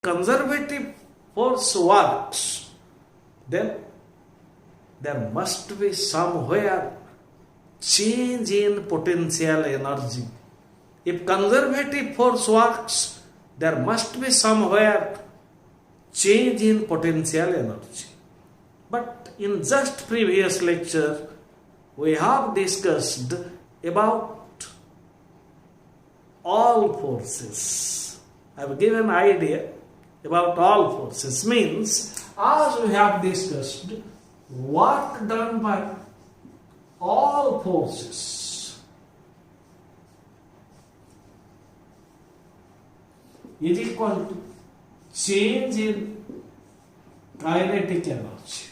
conservative force works, then there must be somewhere change in potential energy. If conservative force works, there must be somewhere change in potential energy. But in just previous lecture, we have discussed about all forces. I have given an idea about all forces. Means, as we have discussed, work done by all forces is equal to change in kinetic energy.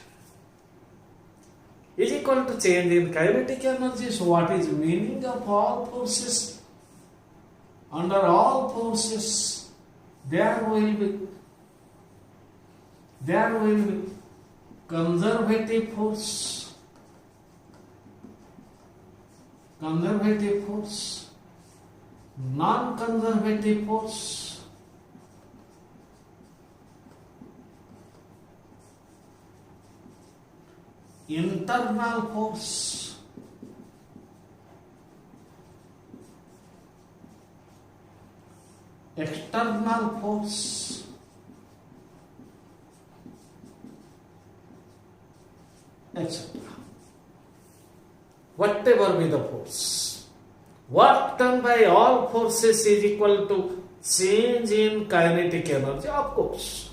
Is equal to change in kinetic energy. So what is meaning of all forces? Under all forces, there will be conservative force, non-conservative force, internal force, external force, etc. Whatever be the force, work done by all forces is equal to change in kinetic energy. Of course,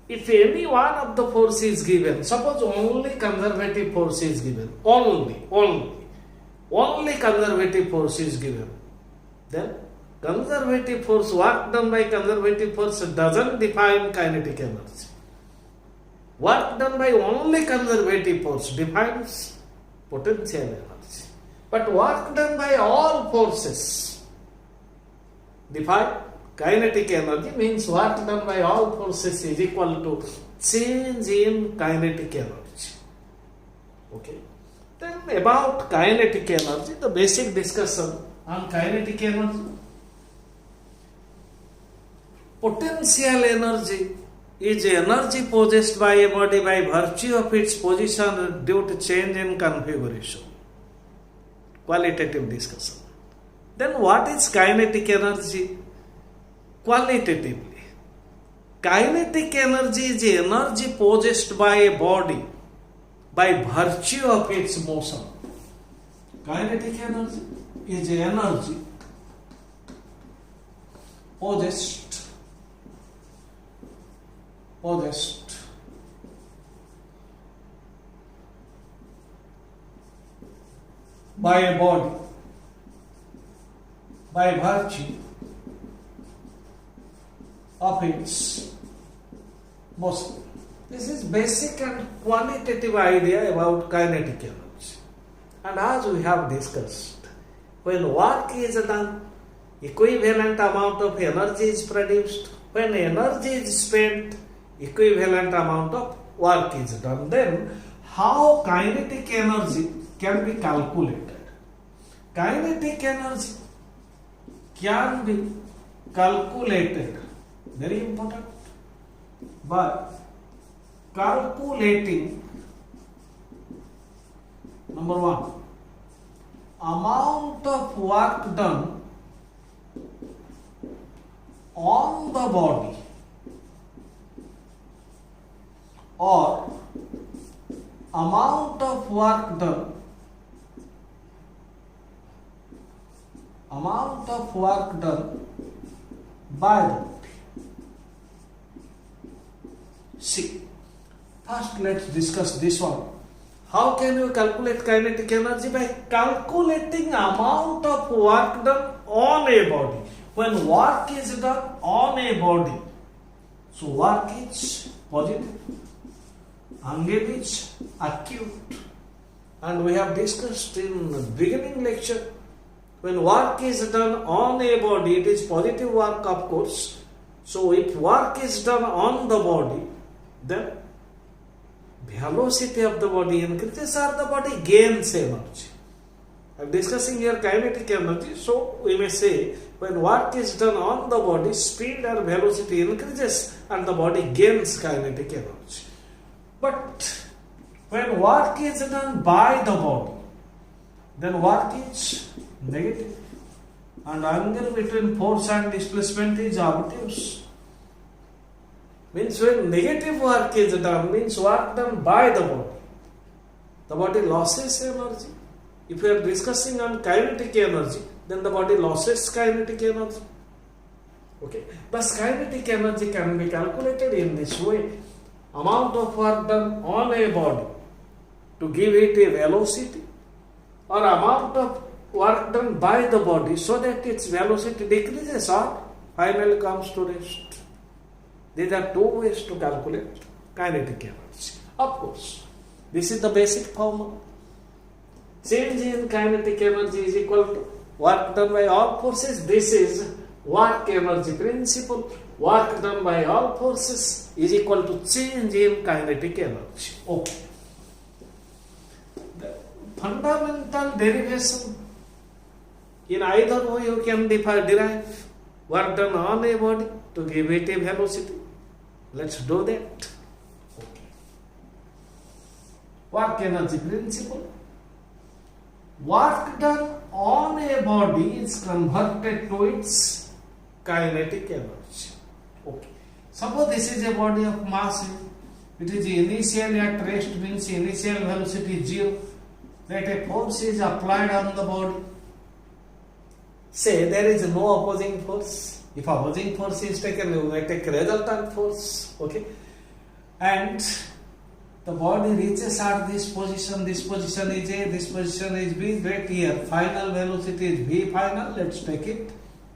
if any one of the force is given, suppose only conservative force is given, only conservative force is given, then conservative force, work done by conservative force doesn't define kinetic energy. Work done by only conservative force defines potential energy. But work done by all forces define kinetic energy. Means work done by all forces is equal to change in kinetic energy. Okay. Then about kinetic energy, the basic discussion on kinetic energy. Potential energy is energy possessed by a body by virtue of its position due to change in configuration. Qualitative discussion. Then what is kinetic energy? Qualitatively, kinetic energy is energy possessed by a body by virtue of its motion. Kinetic energy is energy possessed by a body by virtue of its motion. This is basic and qualitative idea about kinetic energy. And as we have discussed, when work is done, equivalent amount of energy is produced. When energy is spent, equivalent amount of work is done. Then how kinetic energy can be calculated? Kinetic energy can be calculated, very important, by calculating, number one, amount of work done on the body or amount of work done by the body. See, first let's discuss this one. How can you calculate kinetic energy? By calculating amount of work done on a body. When work is done on a body, so work is positive, angle is acute. And we have discussed in the beginning lecture, when work is done on a body, it is positive work, of course. So if work is done on the body, then velocity of the body increases or the body gains energy. I am discussing here kinetic energy, so we may say when work is done on the body, speed or velocity increases and the body gains kinetic energy. But when work is done by the body, then work is negative and angle between force and displacement is obtuse. Means when negative work is done, means work done by the body loses energy. If we are discussing on kinetic energy, then the body loses kinetic energy. Okay, thus kinetic energy can be calculated in this way. Amount of work done on a body to give it a velocity, or amount of work done by the body so that its velocity decreases or finally comes to rest. These are two ways to calculate kinetic energy. Of course, this is the basic formula. Change in kinetic energy is equal to work done by all forces. This is work energy principle. Work done by all forces is equal to change in kinetic energy. Okay. The fundamental derivation, in either way you can derive work done on a body to give it a velocity. Let's do that. Okay. Work energy principle. Work done on a body is converted to its kinetic energy. Okay. Suppose this is a body of mass. It is initially at rest, means initial velocity is 0. That a force is applied on the body. Say there is no opposing force. If opposing force is taken, you may take resultant force. Okay. And the body reaches at this position is A, this position is B, right here. Final velocity is V final, let's take it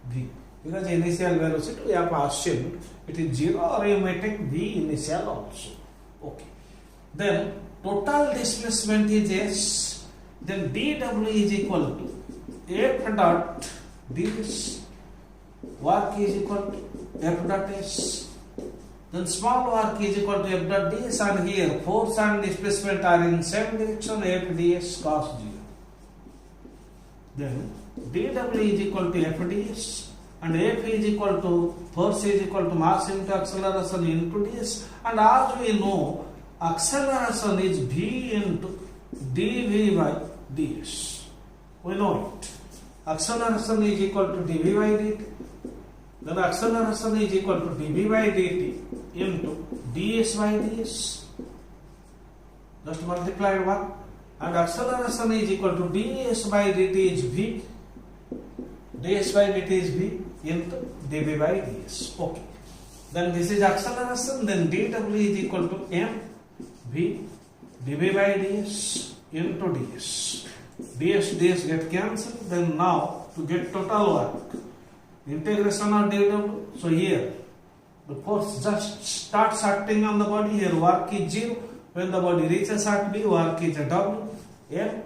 V. Because initial velocity we have assumed it is 0, or you may take V initial also. Okay. Then total displacement is S, then dW is equal to F dot ds. Work is equal to F dot S. Then small work is equal to F dot ds, and here force and displacement are in same direction, F ds cos 0. Then dW is equal to F ds, and F is equal to force is equal to mass into acceleration into ds, and as we know acceleration is v into dv by ds. We know it. Acceleration is equal to dv by dt. Then acceleration is equal to dv by dt into ds by ds. Just multiply 1. And acceleration is equal to ds by dt is v. ds by dt is v into dv by ds. Okay. Then this is acceleration. Then dw is equal to m v dv by ds into ds. ds get cancelled. Then now to get total work, integration of dw. So here the force just starts acting on the body. Here work is 0. When the body reaches at B, work is W m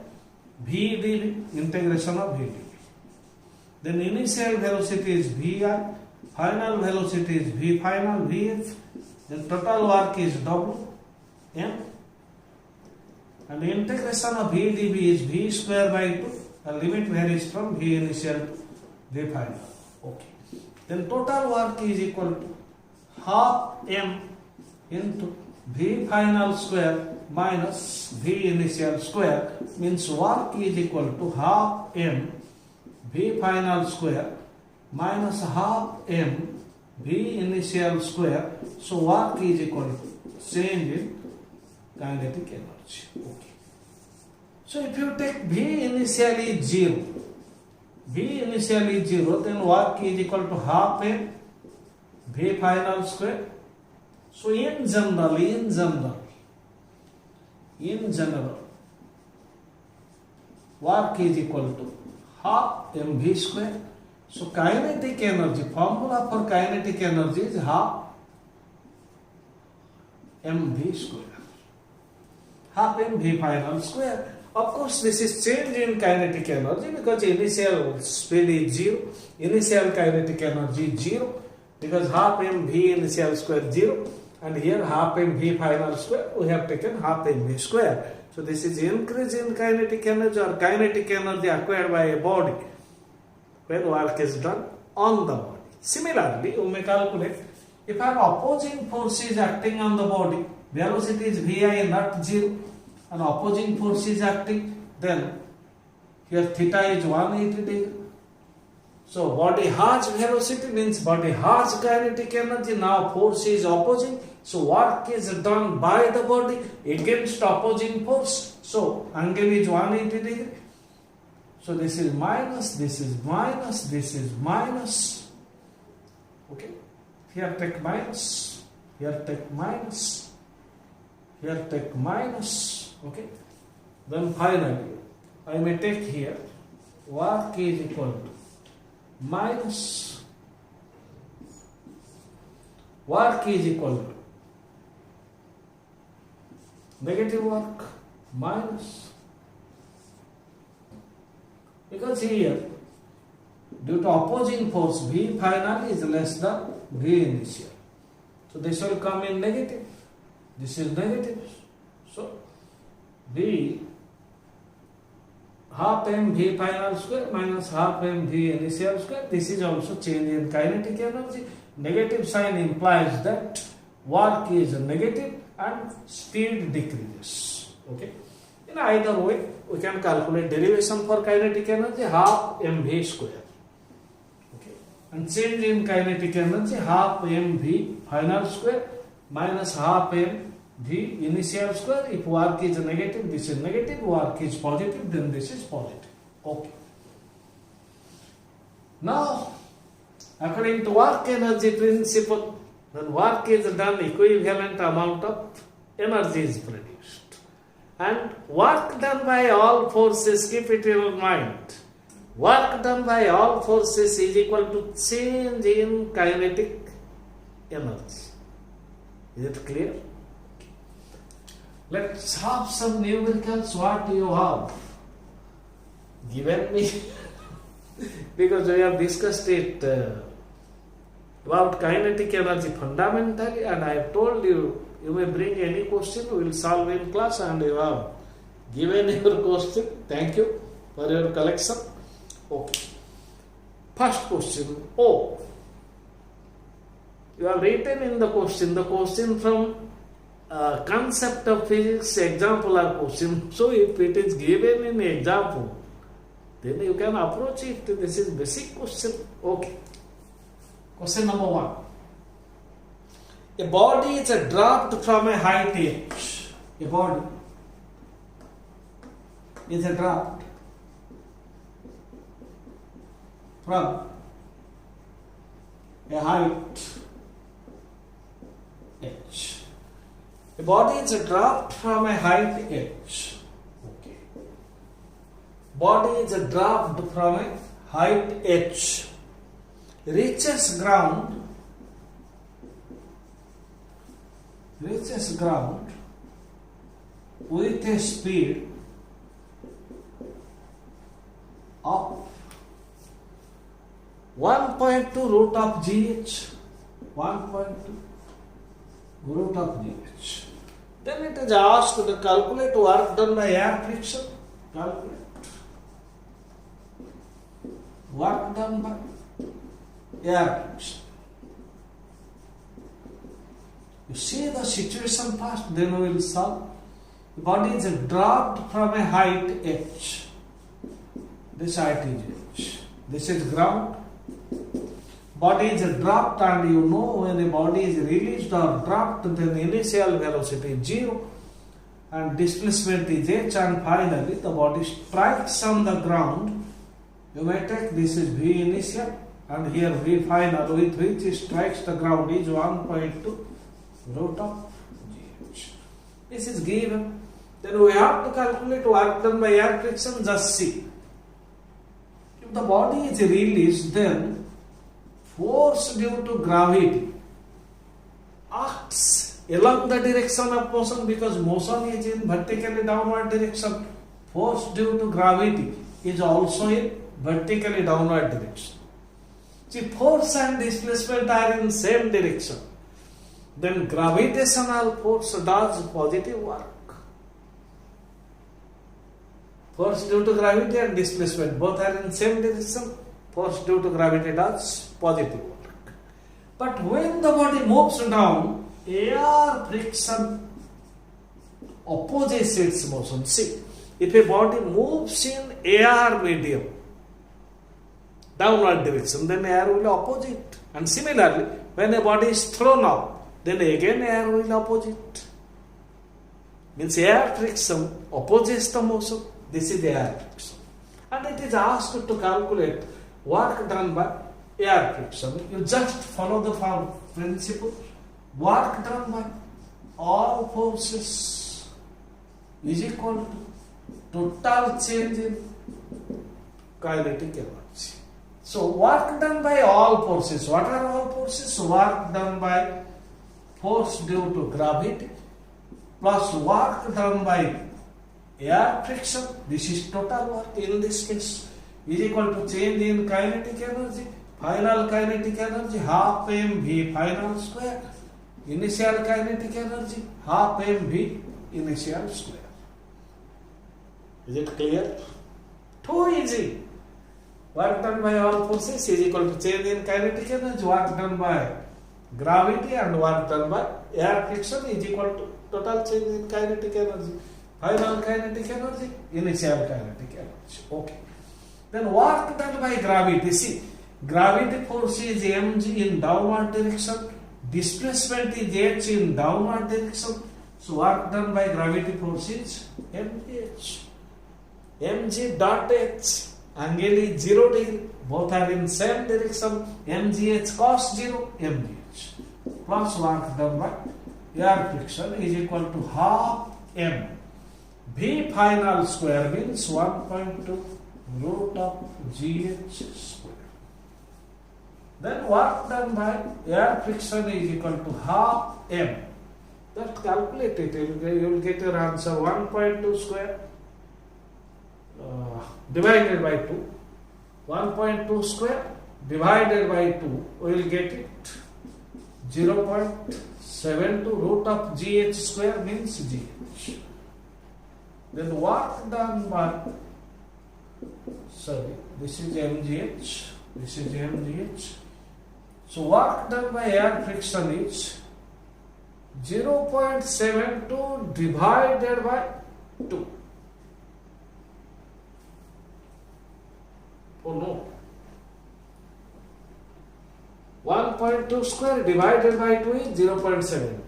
v dv, integration of v dv. Then initial velocity is vi, final velocity is v final vf. Then total work is W m, and the integration of v dv is v square by 2. The limit varies from v initial to v final. Okay. Then total work is equal to half m into v final square minus v initial square, means work is equal to half m v final square minus half m v initial square. So work is equal to change in kinetic energy. Okay. So if you take v initially 0, v initially 0, then work is equal to half m v final square. So in general, work is equal to half mv square. So kinetic energy, formula for kinetic energy is half mv square, half mv final square. Of course, this is change in kinetic energy because initial speed is 0, initial kinetic energy is 0, because half mv initial square 0, and here half mv final square, we have taken half mv square. So this is increase in kinetic energy or kinetic energy acquired by a body when work is done on the body. Similarly, you may calculate if an opposing force is acting on the body, velocity is vi not 0, an opposing force is acting, then here theta is 180 degree. So body has velocity means body has kinetic energy. Now force is opposing. So work is done by the body against opposing force. So angle is 180 degree. So this is minus, this is minus, this is minus. Okay. Here take minus, here take minus, here take minus. Okay. Then finally I may take here work is equal to minus work is equal to negative work minus, because here due to opposing force V final is less than V initial, so this will come in negative, this is negative, so V half mv final square minus half mv initial square. This is also change in kinetic energy. Negative sign implies that work is negative and speed decreases. Okay. In either way, we can calculate derivation for kinetic energy half mv square. Okay. And change in kinetic energy half mv final square minus half mv initial square. If work is negative, this is negative. Work is positive, then this is positive. Okay. Now, according to work energy principle, when work is done, equivalent amount of energy is produced. And work done by all forces, keep it in your mind. Work done by all forces is equal to change in kinetic energy. Is it clear? Let's have some numericals. What you have given me because we have discussed it about kinetic energy fundamentally, and I have told you, you may bring any question, we will solve in class, and you have given your question. Thank you for your collection. Okay. First question, O. You have written in the question from concept of physics, example or question. So if it is given in example, then you can approach it. This is basic question. Okay. Question number 1. A body is dropped from a height h. A body is dropped from a height h. A body is dropped from a height h. Okay. Body is dropped from a height h. Reaches ground with a speed of 1.2 root of gh. 1.2 root of gh. Then it is asked to calculate work done by air friction. Calculate work done by air friction. You see the situation first, then we will solve. The body is dropped from a height h. This height is h. This is ground. Body is dropped, and you know when a body is released or dropped, then initial velocity is 0 and displacement is h, and finally the body strikes on the ground. You may take this is V initial and here V final, with which it strikes the ground is 1.2 root of gh. This is given. Then we have to calculate work done by air friction. Just see. If the body is released, then force due to gravity acts along the direction of motion, because motion is in vertically downward direction. Force due to gravity is also in vertically downward direction. See, force and displacement are in same direction. Then gravitational force does positive work. Force due to gravity and displacement both are in same direction. force due to gravity does positive work. But when the body moves down, air friction opposes its motion. See, if a body moves in air medium, downward direction, then air will oppose it. And similarly, when a body is thrown up, then again air will oppose it. Means air friction opposes the motion. This is the air friction. And it is asked to calculate work done by air friction. You just follow the principle. Work done by all forces is equal to total change in kinetic energy. So work done by all forces. What are all forces? Work done by force due to gravity plus work done by air friction. This is total work in this case is equal to change in kinetic energy. Final kinetic energy half mv final square. Initial kinetic energy half mv initial square. Is it clear? Too easy. Work done by all forces is equal to change in kinetic energy. Work done by gravity and work done by air friction is equal to total change in kinetic energy. Final kinetic energy, initial kinetic energy. Okay. Then work done by gravity. See, gravity force is mg in downward direction. Displacement is h in downward direction. So work done by gravity force is mgh. mg dot h. Angle is 0 degree. Both are in same direction. mgh cos 0 mgh. Plus work done by air friction is equal to half m. V final square means 1.2 root of gh square. Then work done by air friction is equal to half m. Just calculate it. You will get your answer 1.2 square divided by 2. 1.2 square divided by 2. We will get it 0.72 root of gh square means gh. Then work done by, this is mgh, this is mgh. So work done by air friction is 0.72 divided by 2. Oh no. 1.2 square divided by 2 is 0.72.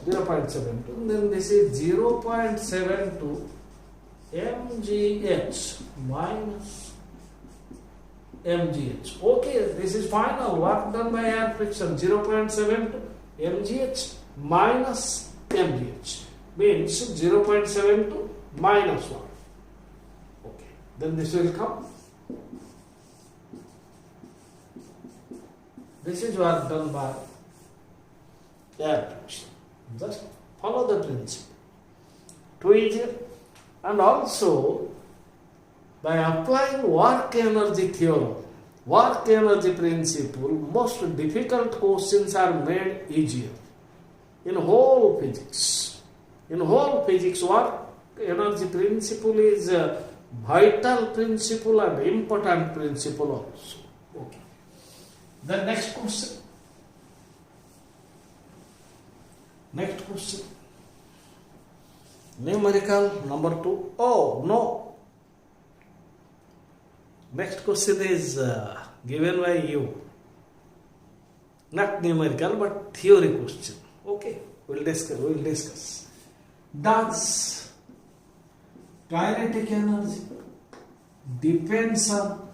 0.72. Then this is 0.72 mgh minus mgh. Okay, this is final. Work done by air friction 0.72 mgh minus mgh means 0.72 minus 1. Okay, then this will come. This is work done by air friction. Just follow the principle. Too easy. And also, by applying work energy theorem, work energy principle, most difficult questions are made easier. In whole physics, work energy principle is a vital principle and important principle also. Okay. The next question. Numerical number 2. Oh, no. Next question is given by you. Not numerical, but theory question. Okay, we'll discuss. Does kinetic energy depends on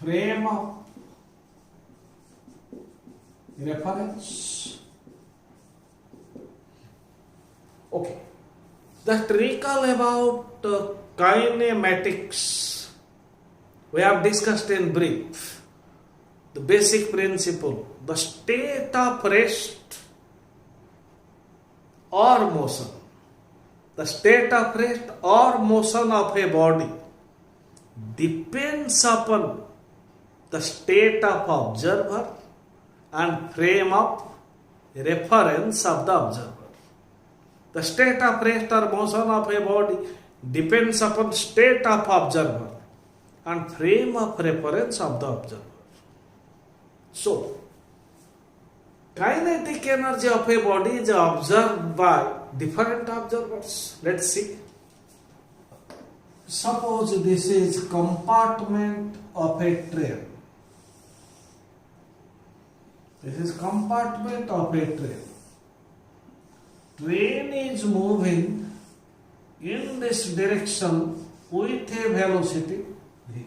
frame of reference? Okay. Just recall about kinematics. We have discussed in brief the basic principle, the state of rest or motion. The state of rest or motion of a body depends upon the state of observer and frame of reference of the observer. The state of rest or motion of a body depends upon state of observer and frame of reference of the observer. So, kinetic energy of a body is observed by different observers. Let's see. Suppose this is compartment of a train. This is compartment of a train. Train is moving in this direction with a velocity v.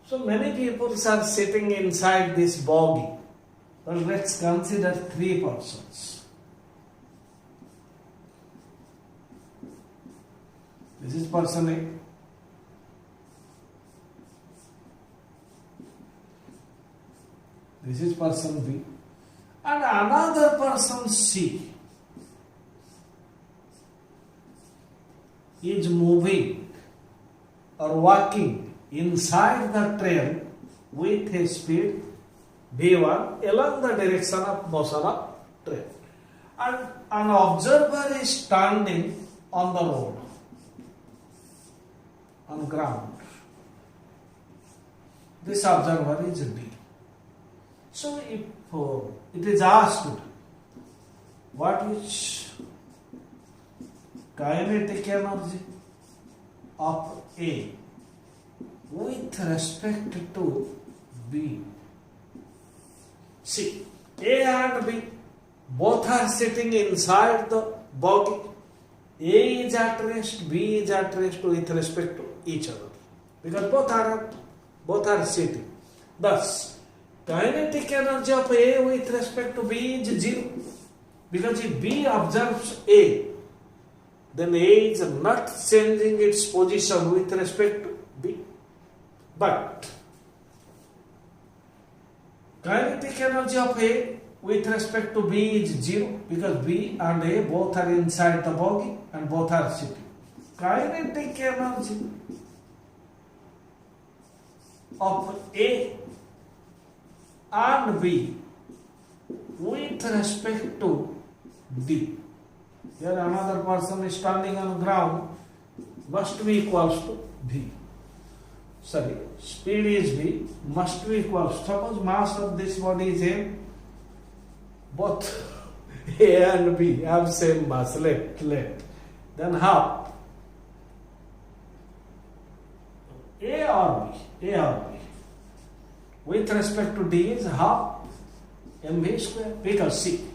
So many people are sitting inside this bogie. Well, let's consider 3 persons. This is person A. This is person B. And another person C is moving or walking inside the train with a speed V1 along the direction of motion of train. And an observer is standing on the road, on ground. This observer is D. So if it is asked, what is kinetic energy of A with respect to B? See, A and B both are sitting inside the bogie. A is at rest, B is at rest with respect to each other, because both are sitting. Thus, kinetic energy of A with respect to B is 0, because if B observes A, then A is not changing its position with respect to B. But kinetic energy of A with respect to B is 0, because B and A both are inside the bogie and both are sitting. Kinetic energy of A and B with respect to D. Here another person is standing on the ground, must be equals to V. Sorry, speed is V, must be equals. Suppose mass of this body is M, both A and B have same mass, left. Then half A or B with respect to D is half mv square, because see,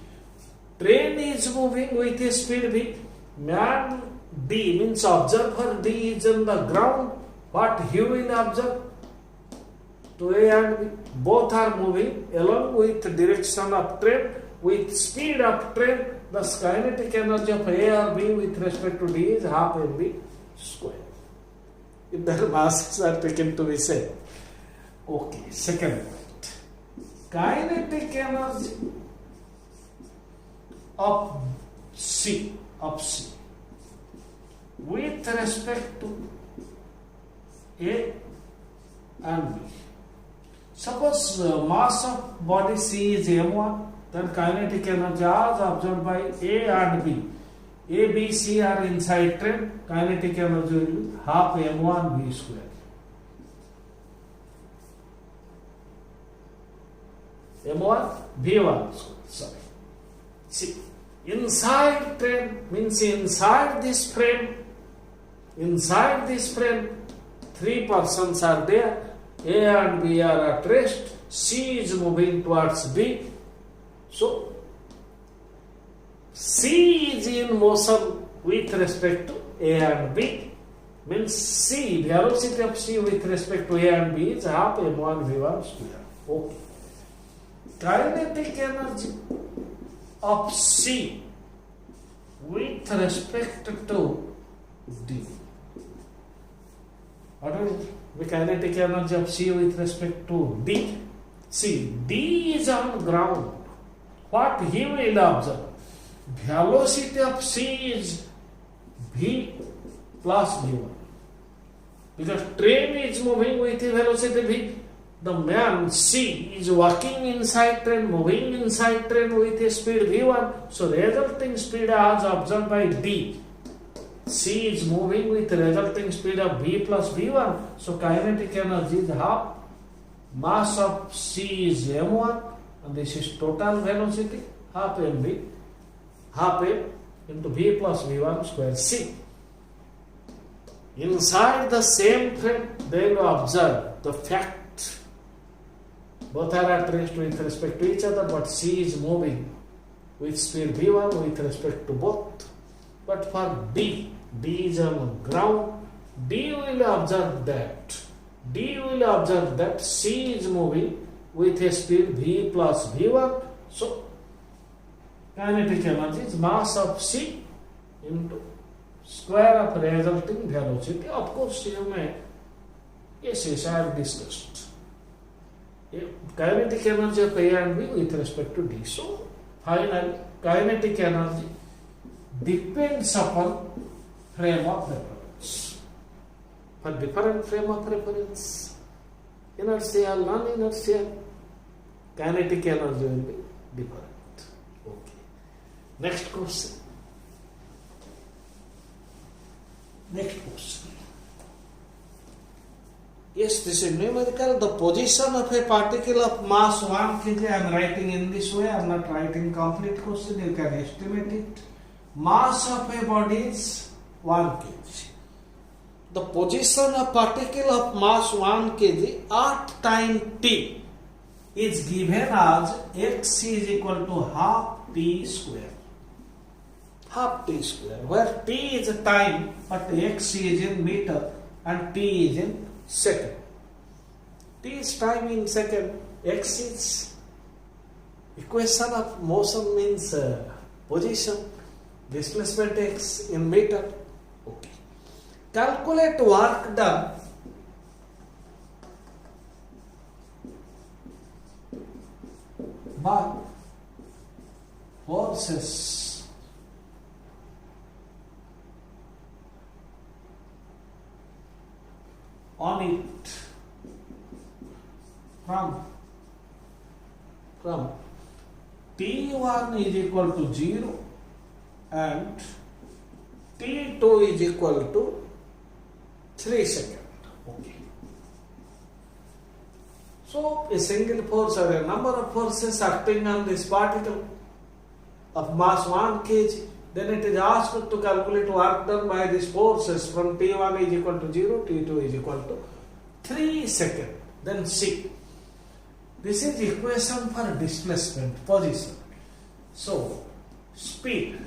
train is moving with a speed v. Man D means observer D is on the ground. What he will observe? To A and B. Both are moving along with direction of train, with speed of train. The kinetic energy of A or B with respect to D is half mv square, if their masses are taken to be same. Okay, second point. Kinetic energy of C with respect to A and B. Suppose mass of body C is m1, then kinetic energy as observed by A and B. A, B, C are inside train. Kinetic energy will be half m1 v square. m1 v1 square. Sorry. See, inside train means inside this frame. Inside this frame, 3 persons are there. A and B are at rest. C is moving towards B. So, C is in motion with respect to A and B. Means C, velocity of C with respect to A and B is half m1 v1 square. Okay. Kinetic energy of C with respect to D. What is the kinetic energy of C with respect to D? See, D is on ground. What he will observe? Velocity of C is V plus V1. Because train is moving with a velocity V. The man C is walking inside train, moving inside train with a speed V1. So resulting speed as observed by D C is moving with resulting speed of v plus v1. So kinetic energy is half. Mass of C is m1 and this is total velocity, half mv, half m into v plus v1 square c. Inside the same frame, they will observe the fact both are at rest with respect to each other, but C is moving with speed v1 with respect to both. But for D is on ground. D will observe that C is moving with a speed v plus v1. So kinetic energy is mass of C into square of resulting velocity. Of course, you may, yes, I have discussed. Kinetic energy of A and B with respect to D. So finally, kinetic energy depends upon frame of reference. For different frame of reference, inertial, non-inertial, kinetic energy will be different. Okay. Next question. Yes, this is numerical. The position of a particle of mass 1 kg. I am writing in this way. I am not writing complete question. You can estimate it. Mass of a body is 1 kg. The position of particle of mass 1 kg at time t is given as x is equal to half t square. Half t square, where t is time, but x is in meter and t is in second. T is time in second, x is equation of motion means position, displacement x in meter. Okay. Calculate work done by forces on it from T1 is equal to 0 and T2 is equal to 3 seconds. Okay. So a single force or a number of forces acting on this particle of mass 1 kg, then it is asked to calculate work done by these forces from T1 is equal to 0, T2 is equal to 3 seconds. Then C. This is equation for displacement, position. So, speed,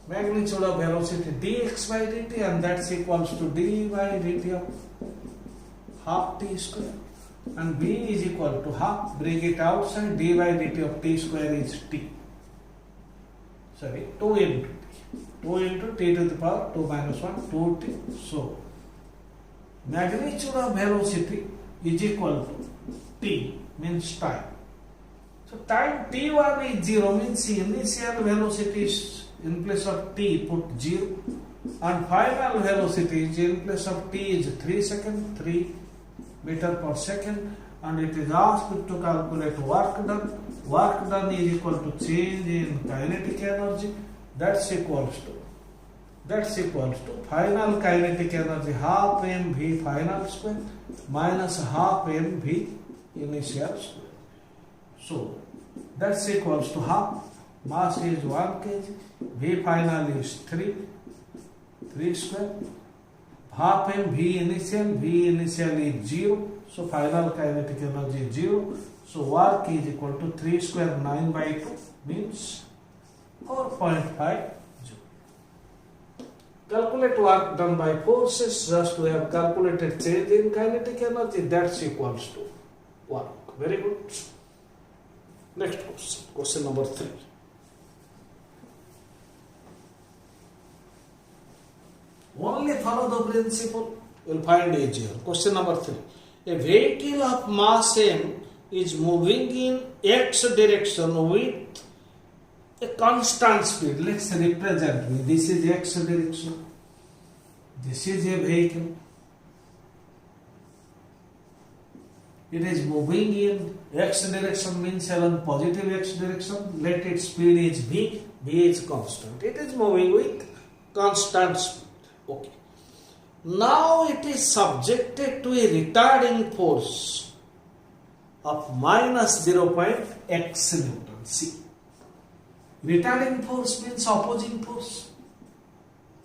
magnitude of velocity dx by dt, and that's equals to d by dt of half t square. And v is equal to half, bring it outside, d by dt of t square is t. Sorry, 2 into t. 2 into t to the power 2 minus 1, 2t. So, magnitude of velocity is equal to t, means time. So, time t1 is 0, means initial velocity is in place of t put 0, and final velocity is in place of t is 3 seconds, 3 meter per second, and it is asked to calculate work done. Work done is equal to change in kinetic energy. That's equals to final kinetic energy half mv final square minus half mv initial square. So that's equals to half. Mass is 1 kg. V final is 3 square. Half mv initial. V initial is 0. So final kinetic energy is 0. So work is equal to 3 square 9 by 2 means 4.5 joule. Calculate work done by forces. Just we have calculated change in kinetic energy. That's equals to work. Very good. Next question. Question number 3. Only follow the principle. You will find easier. Question number 3. A vehicle of mass m is moving in x direction with a constant speed. Let's represent me. This is x direction. This is a vehicle. It is moving in x direction, means along positive x direction. Let its speed is v. V is constant. It is moving with constant speed. Okay. Now it is subjected to a retarding force of minus 0.x Newton. See, retarding force means opposing force.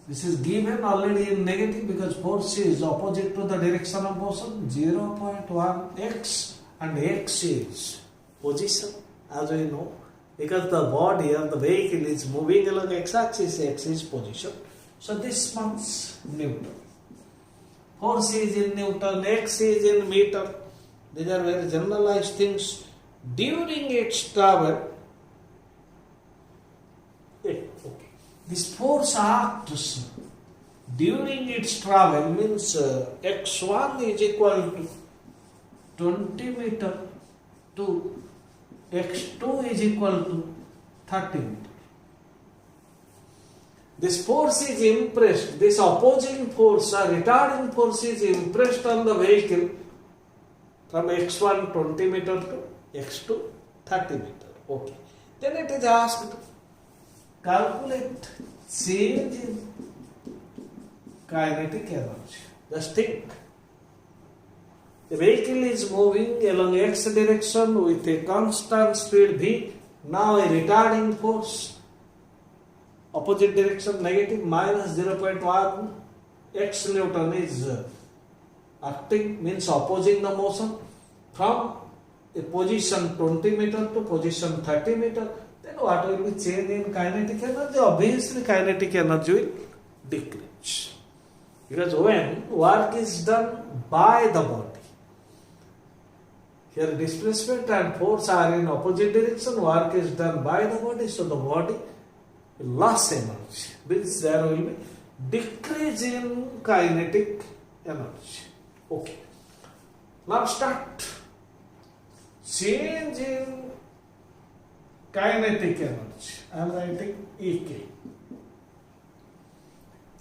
This is given already in negative because force is opposite to the direction of motion. 0.1 x and x is position, as we know, because the body or the vehicle is moving along x-axis, x is position. So this much Newton. Force is in Newton, x is in meter. These are very generalized things. During its travel, okay, this force acts during its travel, means x1 is equal to 20 meter to x2 is equal to 30 meter. This force is impressed, this opposing force or retarding force is impressed on the vehicle from x1 20 meter to x2 30 meter. Okay. Then it is asked, calculate change in kinetic energy. Just think. The vehicle is moving along x direction with a constant speed v. Now a retarding force, opposite direction negative, minus 0.1 x Newton is acting, means opposing the motion from a position 20 meter to position 30 meter. Then what will be change in kinetic energy? Obviously kinetic energy will decrease. Because when work is done by the body, here displacement and force are in opposite direction, work is done by the body, so the body will lose energy, means there will be decrease in kinetic energy. Okay. Now start. Change in kinetic energy. I am writing EK.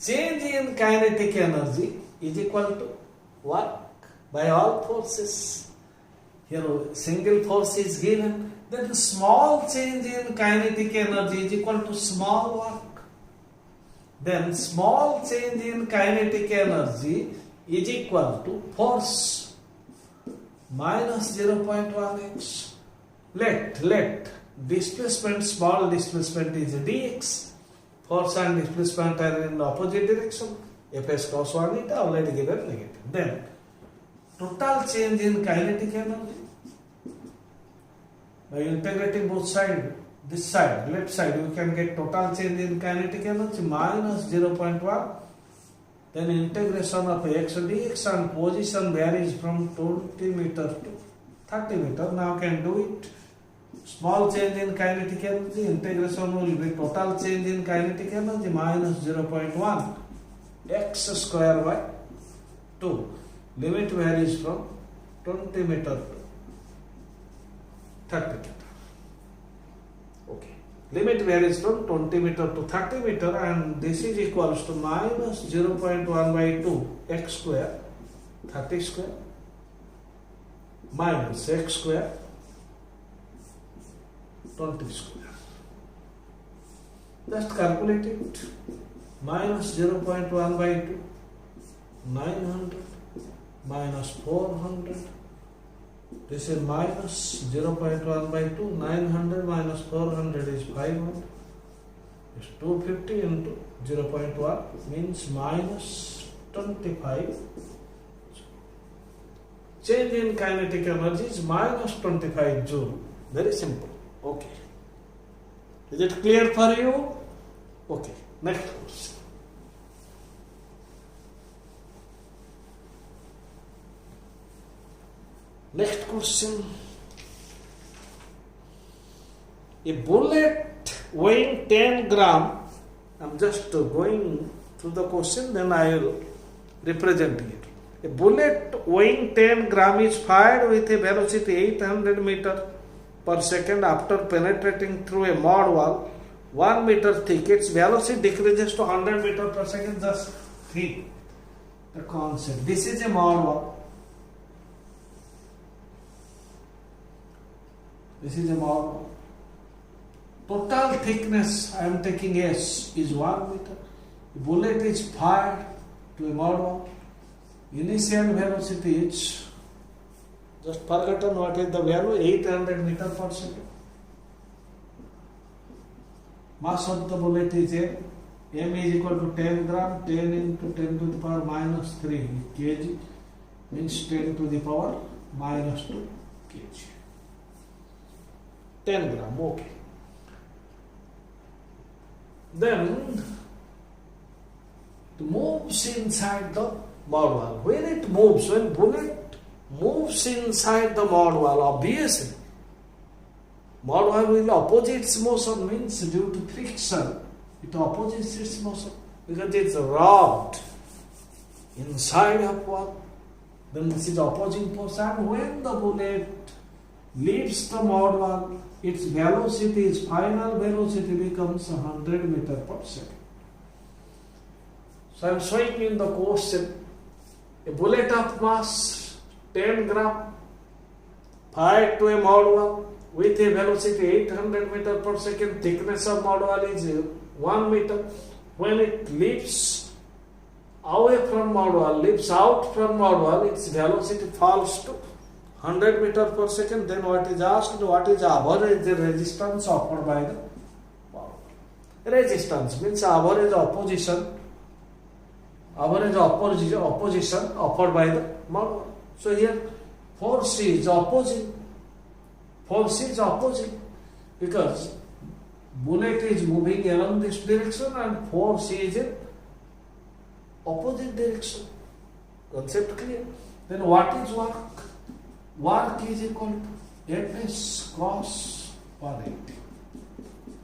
Change in kinetic energy is equal to work by all forces. Here single force is given. Then small change in kinetic energy is equal to small work. Then small change in kinetic energy is equal to force minus 0.1x. Let displacement, small displacement is dx. Force and displacement are in the opposite direction. Fs cos 1 eta already given negative. Then total change in kinetic energy by integrating both sides, this side, left side, we can get total change in kinetic energy minus 0.1. Then integration of x dx, and position varies from 20 meter to 30 meter. Now can do it. Small change in kinetic energy, integration will be total change in kinetic energy minus 0.1 x square by 2. Limit varies from 20 meter to 30 meter. Okay. Limit varies from 20 meter to 30 meter, and this is equals to minus 0.1 by 2 x square, 30 square, minus x square, 20 square. Just calculate it. Minus 0.1 by 2, 900, minus 400. This is minus 0.1 by 2, 900 minus 400 is 500. It's 250 into 0.1 means minus 25. Change in kinetic energy is minus 25 joule. Very simple. Okay. Is it clear for you? Okay. Next question. Next question. A bullet weighing 10 gram. I'm just going through the question, then I will represent it. A bullet weighing 10 gram is fired with a velocity 800 meter per second after penetrating through a mud wall 1 meter thick. Its velocity decreases to 100 meter per second. Just think the concept. This is a mud wall. This is a model wall. Total thickness, I am taking S, is 1 meter. The bullet is fired to a model wall. Initial velocity is, just forgotten what is the value, 800 meter per second. Mass of the bullet is M. M is equal to 10 gram, 10 into 10 to the power minus 3 kg, means 10 to the power minus 2 kg. 10 gram, okay. Then it moves inside the mod wall. When it moves, when bullet moves inside the mod wall, obviously mod wall will oppose its motion, means due to friction it opposes its motion because it's rubbed inside of wall. Then this is opposing force, and when the bullet leaves the mod wall, its velocity, its final velocity becomes 100 meter per second. So I am showing in the question a bullet of mass 10 gram fired to a mod wall with a velocity 800 meter per second. Thickness of mod wall is 1 meter. When it leaps away from mod wall, leaps out from mod wall, its velocity falls to 100 meter per second. Then what is asked, what is average resistance offered by the mod wall? Resistance means average opposition offered by the mod wall. So here force is opposing. Force is opposing because bullet is moving along this direction and force is in opposite direction. Concept clear? Then what is work? Work is equal to Fs cos 180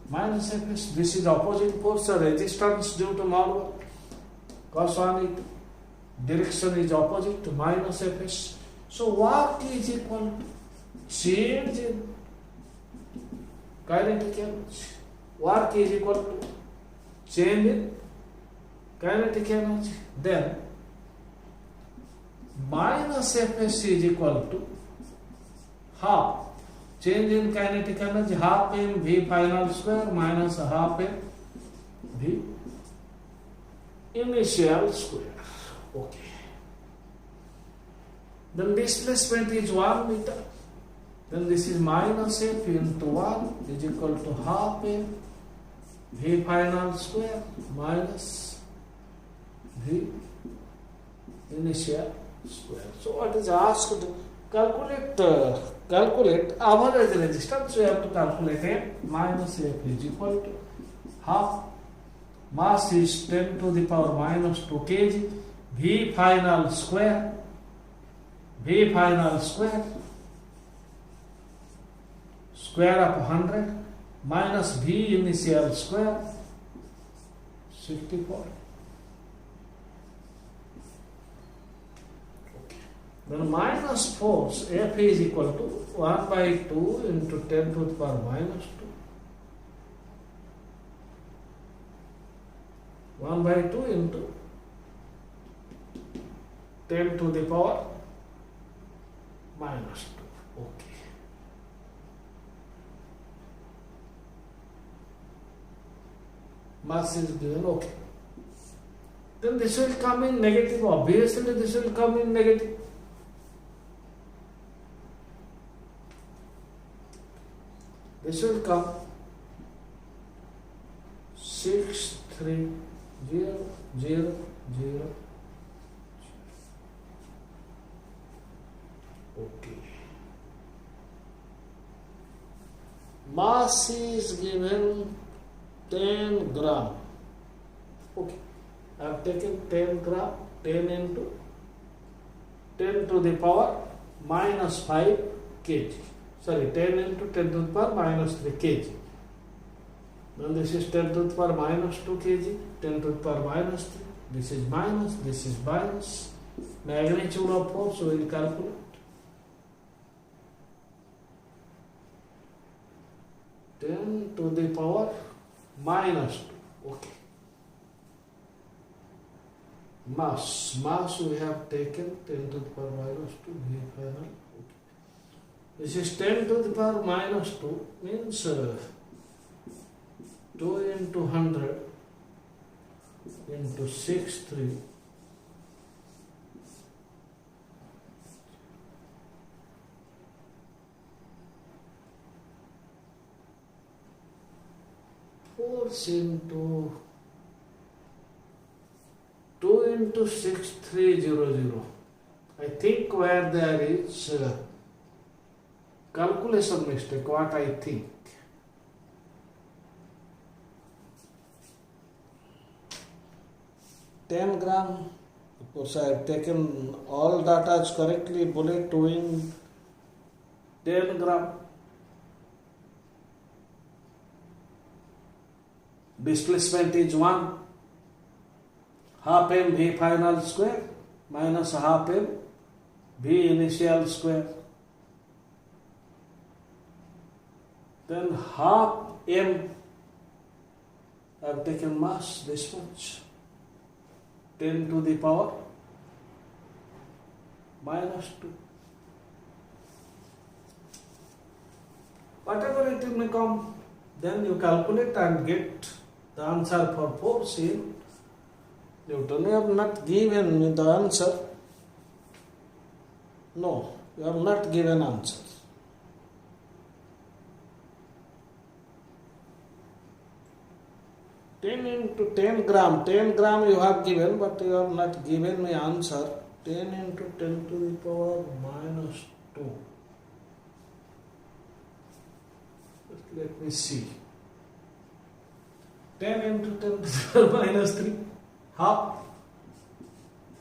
minus Fs. This is opposing force, so resistance due to mod wall. Cos 180. Direction is opposite to minus Fs. So work is equal to change in kinetic energy. Work is equal to change in kinetic energy. Then minus Fs is equal to half change in kinetic energy, half mv final square minus half mv initial square. Okay. Then displacement is 1 meter. Then this is minus f into 1 is equal to half m v final square minus v initial square. So what is asked? Calculate average resistance. We have to calculate m minus f is equal to half. Mass is 10 to the power minus 2 kg. V final square. Square of 100 minus V initial square 64. Okay. Then minus force F is equal to 1 by 2 into 10 to the power minus 2. 1 by 2 into 10 to the power minus 2. Okay. Mass is given, okay. Then this will come in negative. Obviously, this will come in negative. This will come 6, 3, 0, 0, 0. Okay. Mass is given 10 gram. Okay. I have taken 10 gram, 10 into 10 to the power minus 5 kg. Sorry, 10 into 10 to the power minus 3 kg. Then this is 10 to the power minus 2 kg, 10 to the power minus 3. This is minus, this is minus. Magnitude of force we will calculate. 10 to the power minus 2. Okay. Mass we have taken 10 to the power minus 2 V final. Okay. This is 10 to the power minus 2 means 2 into 100 into 6 3 force into 2 into 6300. I think where there is calculation mistake, what I think. $10 of course I have taken all data correctly, bullet doing 10 gram. Displacement is 1 half m v final square minus half m v initial square. Then half m I have taken mass this much, 10 to the power minus 2. Whatever it may come, then you calculate and get the answer for force in Newton. You have not given me the answer. No, you have not given answer. $10 into 10 gram. 10 gram you have given, but you have not given me answer. 10 into 10 to the power minus 2. Let me see. 10 into 10 to the power minus 3. Half.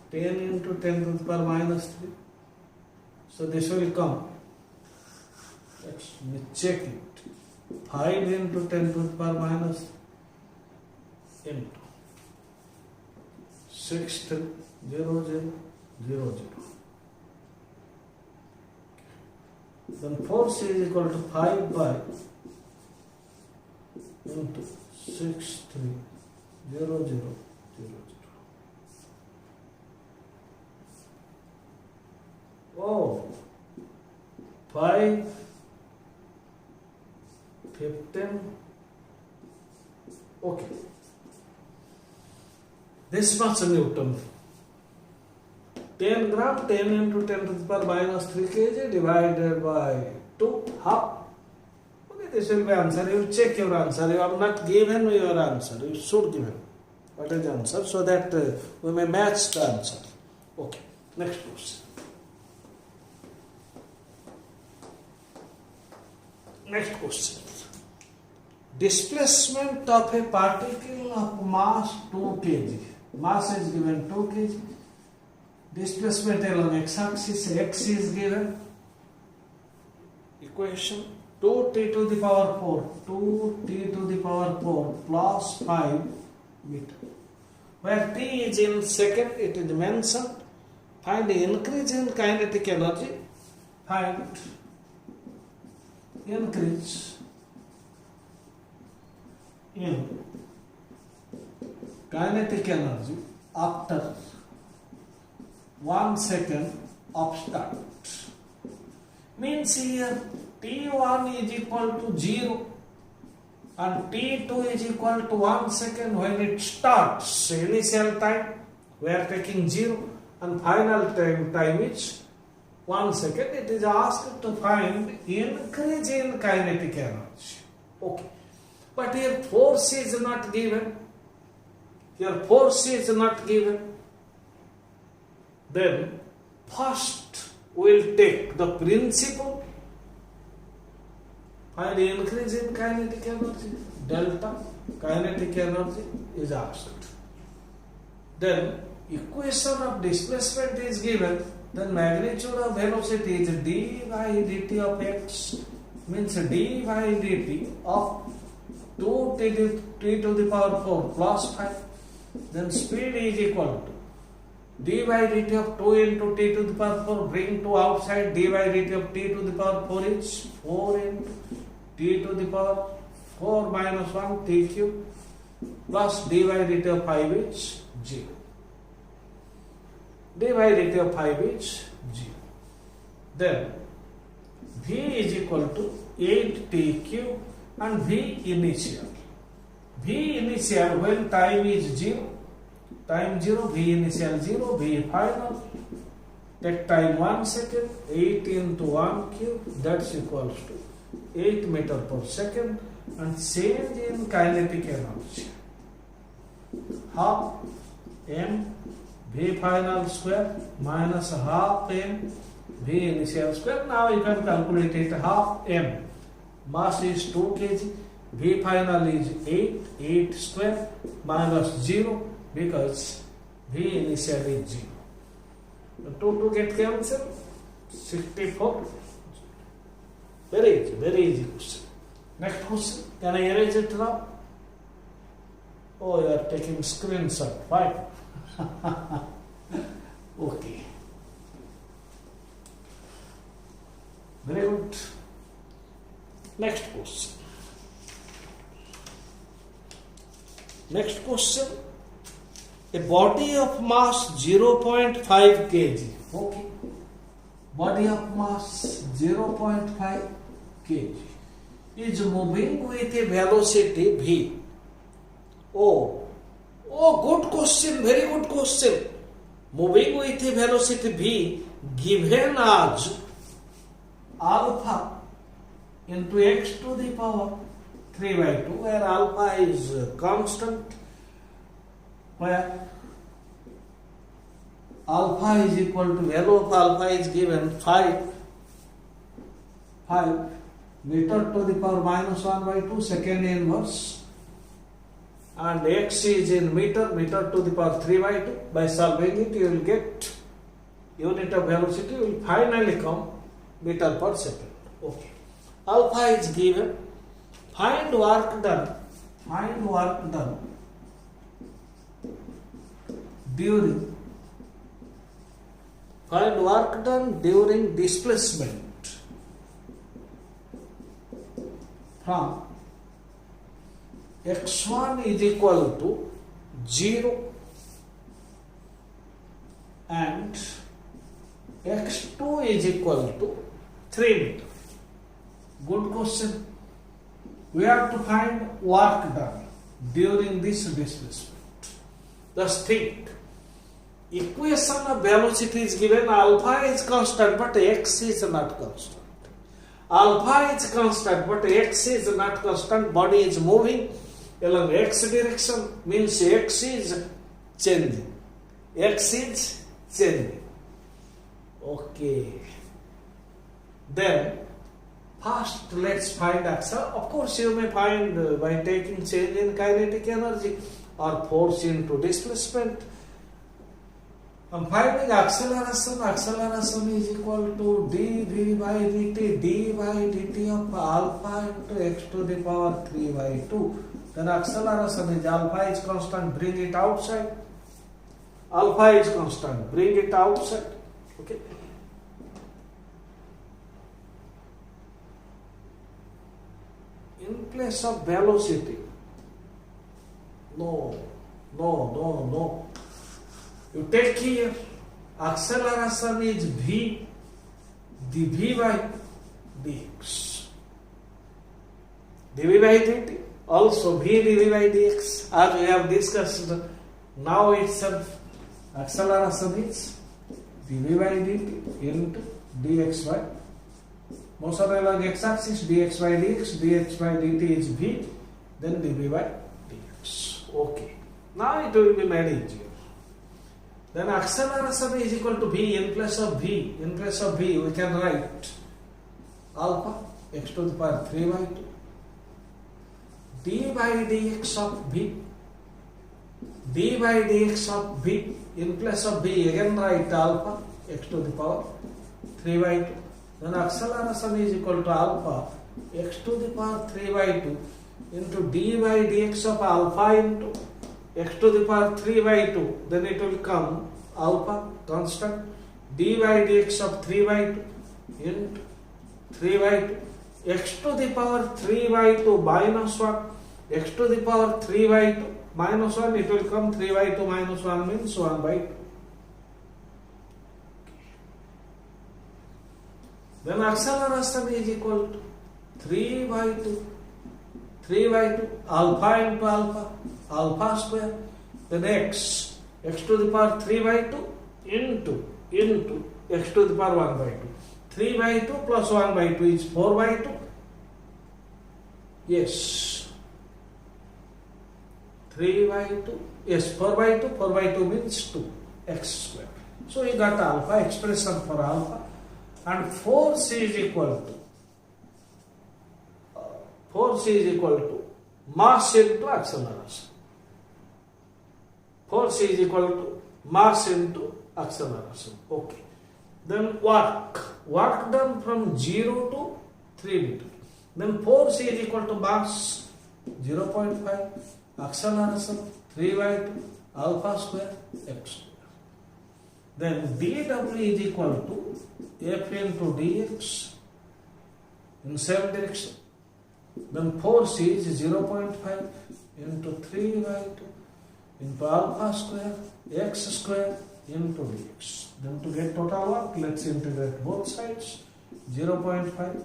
10 into 10 to the power minus 3. So this will come. Let me check it. 5 into 10 to the power minus 3. Into 6 3 0 0 0 0. Then force is equal to 5 by into 6 3 0 0 0 0. Oh, 5 15. Okay. This much Newton. 10 gram, 10 into 10 to the power minus 3 kg divided by 2 half. Okay, this will be answer. You check your answer. You have not given me your answer. You should give him. What is the answer? So that we may match the answer. Okay, next question. Next question. Displacement of a particle of mass 2 kg. Mass is given 2 kg. Displacement along x-axis, x is given. Equation 2t to the power 4, 2t to the power 4 plus 5 meter. Where t is in second, it is mentioned. Find the increase in kinetic energy. Find increase in kinetic energy after 1 second of start. Means here T1 is equal to 0 and T2 is equal to 1 second when it starts. Initial time we are taking 0 and final time is 1 second. It is asked to find increase in kinetic energy. Okay. But here force is not given. Here force is not given. Then first we will take the principle. Find the increase in kinetic energy. Delta kinetic energy is asked. Then equation of displacement is given. Then magnitude of velocity is d by dt of x, means d by dt of 2t to the power 4 plus 5. Then speed is equal to d by dt of 2 into t to the power 4, bring to outside, d by dt of t to the power 4 is 4 into t to the power 4 minus 1 t cube plus d by dt of 5 is 0. d by dt of 5 is 0. Then V is equal to 8t cube and V initial. V initial when time is 0, time 0, V initial 0, V final. Take time 1 second, 8 into 1 cube, that's equals to 8 meter per second, and change in kinetic energy. Half m V final square minus half m V initial square. Now you can calculate it. Half m mass is 2 kg, V final is 8 square minus 0 because V initial is 0. 2 get cancelled, 64. Very easy question. Next question, can I erase it now? Oh, you are taking screenshot, fine. Okay. Very good. Next question. Next question. A body of mass 0.5 kg. Okay. Body of mass 0.5 kg is moving with a velocity v. Oh, good question, very good question. Moving with a velocity v given as alpha into x to the power 3 by 2, where alpha is constant, where alpha is equal to, value of alpha is given 5 meter to the power minus 1 by 2, second inverse, and x is in meter to the power 3 by 2. By solving it, you will get unit of velocity will finally come meter per second. Okay. Alpha is given. Find work done during displacement from x1 is equal to 0 and x2 is equal to 3 meter. Good question. We have to find work done during this displacement. Just think. Equation of velocity is given, alpha is constant but x is not constant. Alpha is constant but x is not constant. Body is moving along x direction, means x is changing. Okay. Then first let's find acceleration. Of course you may find by taking change in kinetic energy or force into displacement. I'm finding acceleration. Acceleration is equal to dv by dt of alpha into x to the power 3 by 2. Then acceleration is alpha is constant, bring it outside. Alpha is constant, bring it outside. Okay. In place of velocity, no. You take here, acceleration is v, dv by dx. dv by dt, also v dv by dx, as we have discussed now itself. Acceleration is dv by dt into dx by, most of the along x-axis, dx by dt is v, then dv by dx. Okay. Now it will be made easier. Then acceleration is equal to v. In place of v we can write alpha x to the power 3 by 2 d by dx of v. In place of v again write alpha x to the power 3 by 2. Then acceleration is equal to alpha x to the power 3 by 2 into d by dx of alpha into x to the power 3 by 2. Then it will come alpha constant, d by dx of 3 by 2 into 3 by 2, x to the power 3 by 2 minus 1, x to the power 3 by 2 minus 1, it will come 3 by 2 minus 1 means 1 by 2. Then acceleration is equal to 3 by 2. 3 by 2, alpha into alpha, alpha square. Then x to the power 3 by 2 into x to the power 1 by 2. 3 by 2 plus 1 by 2 is 4 by 2. Yes. 3 by 2. Yes, 4 by 2. 4 by 2 means 2. X square. So we got alpha, expression for alpha. And force is equal to mass into acceleration. Force is equal to mass into acceleration. Okay. Then work done from 0 to 3 meter. Then force is equal to mass 0.5, acceleration 3 by 2, alpha square, x square. Then dw is equal to f into dx in same direction. Then force is 0.5 into 3 by 2 into alpha square, x square into dx. Then to get total work, let's integrate both sides. 0.5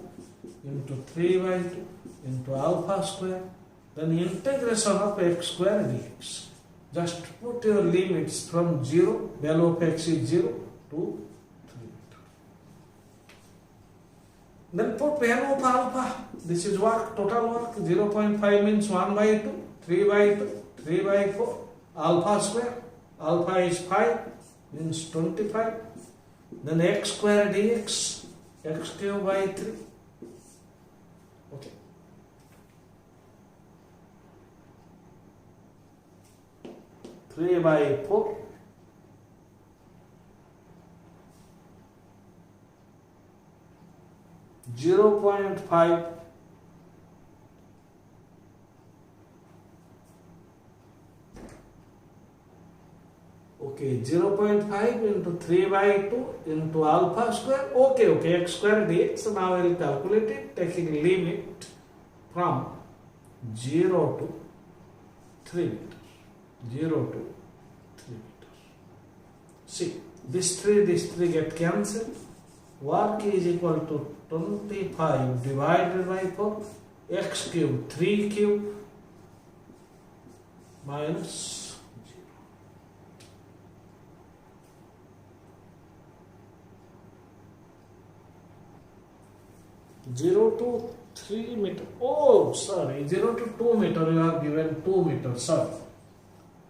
into 3 by 2 into alpha square. Then integration of x square dx. Just put your limits from 0, value of x is 0 to 3 meter. Then put value of alpha. This is work, total work. 0.5 means 1 by 2, 3 by 2, 3 by 4. Alpha square. Alpha is 5, means 25. Then x square dx, x cube by 3. Okay. Three by 4. Zero 0.5 okay, 0.5 into 3 by 2 into alpha square. Okay, x square dx. Now I will calculate it taking limit from 0 to 3 meters. 0 to 3 meters. See, this 3 get cancelled. Work is equal to 25 divided by 4. X cube 3 cube minus 0 to 3 meter. Oh, sorry, 0 to 2 meter. You have given 2 meters. Sorry,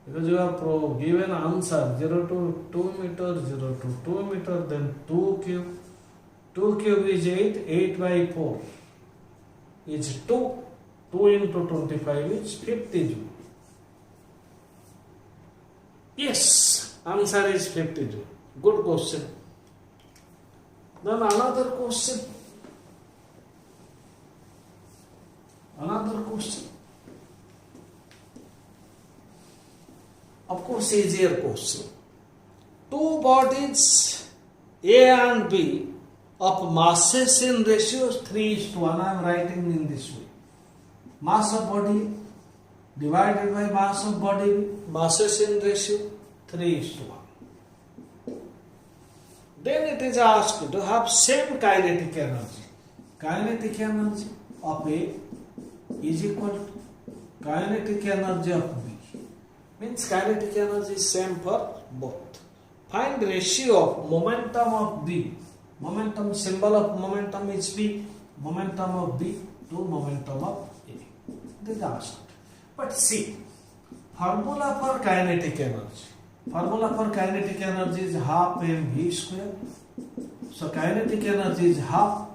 because you have given answer 0 to 2 meter, 0 to 2 meter, then 2 cube. 2 cube is 8. 8 by 4 is 2. 2 into 25 is 50 joule. Yes, answer is 50 joule. Good question. Then another question. Of course, easier question. Two bodies A and B of masses in ratios 3:1. I am writing in this way. Mass of body divided by mass of body B, masses in ratio 3:1. Then it is asked to have same kinetic energy. Kinetic energy of A is equal to kinetic energy of B. Means kinetic energy is same for both. Find ratio of momentum of B. Momentum, symbol of momentum is B. Momentum of B to momentum of A. This is asked. But see, formula for kinetic energy. Formula for kinetic energy is half mv square. So kinetic energy is half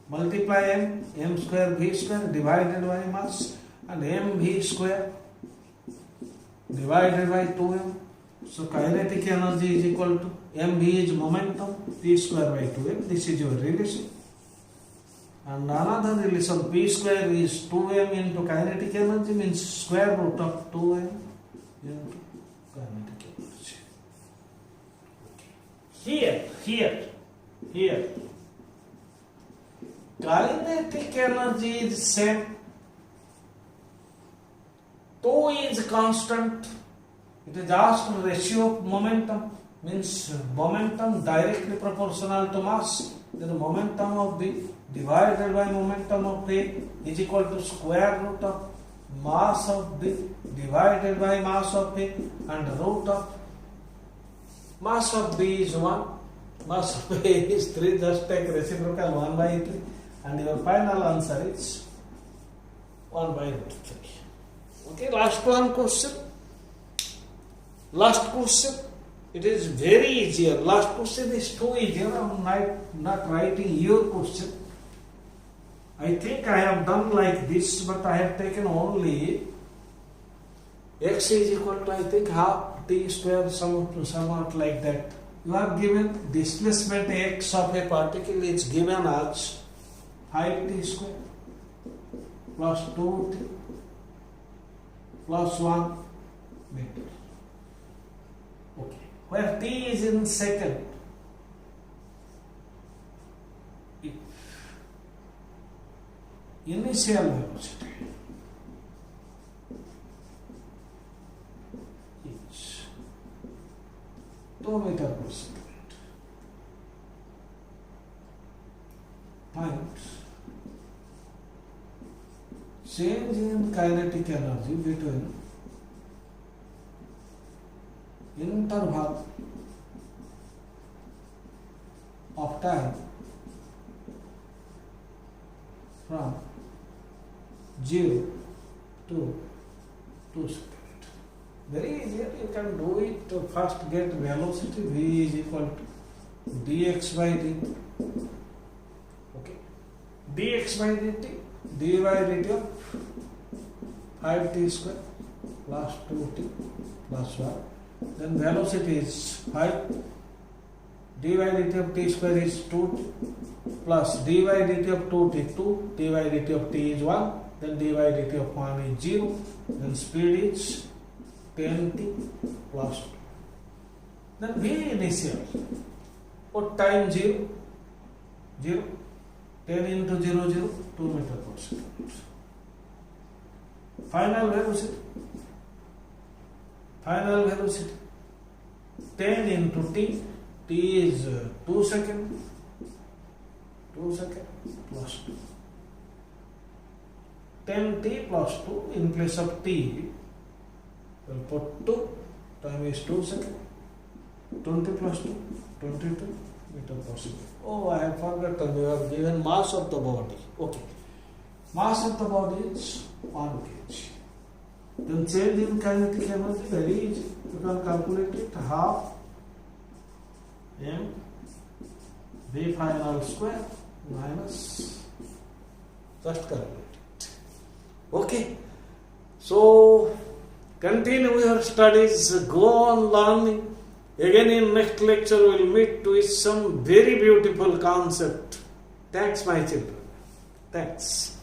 multiply m square v square divided by mass, and mv square divided by 2m. So kinetic energy is equal to mv is momentum, p square by 2m. This is your relation. And another relation, p square is 2m into kinetic energy, means square root of 2m into kinetic energy. Here, kinetic energy is same. 2 is constant. It is asked ratio of momentum, means momentum directly proportional to mass. then the momentum of B divided by momentum of A is equal to square root of mass of B divided by mass of A, and root of mass of B is 1, mass of A is 3, just take reciprocal 1 by 3, and your final answer is 1 by root 3. Okay, last one question. Last question. It is very easier. Last question is too easier. I am not writing your question. I think I have done like this, but I have taken only x is equal to, I think, half t square, somewhat like that. You have given displacement x of a particle is given as 5t square plus 2t plus 1 meter. Okay. Where t is in second, if initial velocity is 2 meter per second times change in kinetic energy between interval of time from 0 to 2 seconds. Very easy, you can do it. To first get velocity, v is equal to dx by dt. Okay, dx by dt, dy by dt of 5t square plus 2t plus 1. Then velocity is 5, dy by dt of t square is 2t plus dy by dt of 2t 2, dy by dt of t is 1, then dy by dt of 1 is 0, then speed is 10t plus 2. Then v initial, what time 0? 0, 10 into 0, 0, 2 meter per second. Final velocity 10 into t, t is 2 seconds plus 2. 10t plus 2, in place of t, we'll put 2, time is 2 seconds, 20 plus 2, 22 meter per second. Oh, I have forgotten, we have given mass of the body. Okay, mass of the body is 1 kg. Then change in kinetic energy, very easy. You can calculate it, half m v final square minus, just calculate it. Okay, so continue your studies, go on learning. Again in next lecture we will meet with some very beautiful concept. Thanks my children. Thanks.